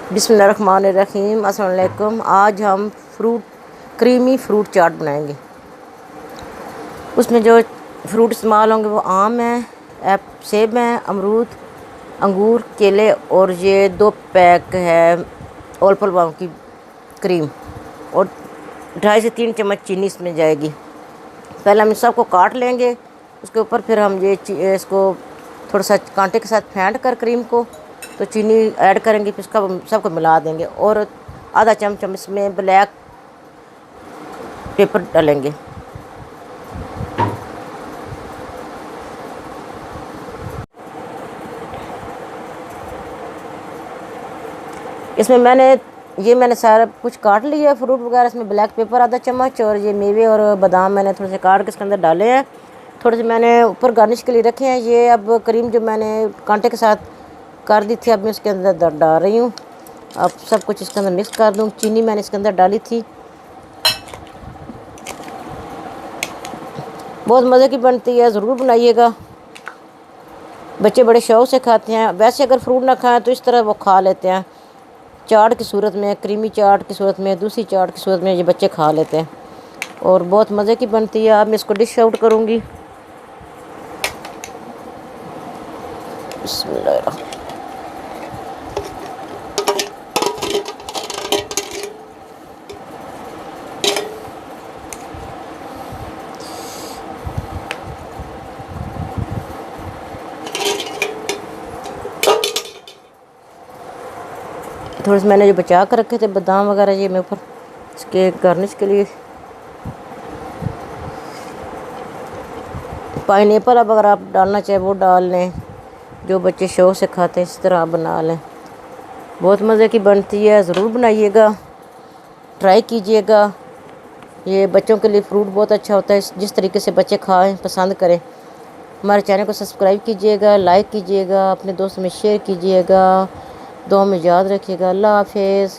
बिस्मिल्लाहिर्रहमानिर्रहीम। अस्सलाम वालेकुम। आज हम क्रीमी फ्रूट चाट बनाएंगे। उसमें जो फ्रूट इस्तेमाल होंगे वो आम है, सेब हैं, अमरूद, अंगूर, केले और ये 2 पैक है ओल्पलवाम की क्रीम और 2.5 से 3 चम्मच चीनी इसमें जाएगी। पहले हम सबको काट लेंगे, उसके ऊपर फिर हम इसको थोड़ा सा कांटे के साथ फेंट कर क्रीम को तो चीनी ऐड करेंगे, फिर इसका सबको मिला देंगे और आधा चमच इसमें ब्लैक पेपर डालेंगे। इसमें मैंने सारा कुछ काट लिया है, फ्रूट वगैरह। इसमें ब्लैक पेपर आधा चम्मच और ये मेवे और बादाम मैंने थोड़े से काट के इसके अंदर डाले हैं। थोड़े से मैंने ऊपर गार्निश के लिए रखे हैं। ये अब क्रीम जो मैंने कांटे के साथ कर दी थी, अब मैं इसके अंदर डाल रही हूँ। अब सब कुछ इसके अंदर मिक्स कर दूँ। चीनी मैंने इसके अंदर डाली थी, बहुत मज़े की बनती है, ज़रूर बनाइएगा। बच्चे बड़े शौक़ से खाते हैं। वैसे अगर फ्रूट ना खाएं तो इस तरह वो खा लेते हैं, चाट की सूरत में, क्रीमी चाट की सूरत में, दूसरी चाट की सूरत में ये बच्चे खा लेते हैं और बहुत मज़े की बनती है। अब मैं इसको डिश आउट करूँगी। बिस्मिल्लाह। थोड़े से मैंने जो बचा कर रखे थे बादाम वगैरह, ये मैं ऊपर इसके गार्निश के लिए। पाइनएप्पल अब अगर आप डालना चाहें वो डाल लें, जो बच्चे शौक़ से खाते हैं इस तरह आप बना लें। बहुत मज़े की बनती है, ज़रूर बनाइएगा, ट्राई कीजिएगा। ये बच्चों के लिए फ्रूट बहुत अच्छा होता है, जिस तरीके से बच्चे खाएं, पसंद करें। हमारे चैनल को सब्सक्राइब कीजिएगा, लाइक कीजिएगा, अपने दोस्तों में शेयर कीजिएगा। दुआ में याद रखिएगा। अल्लाह हाफिज़।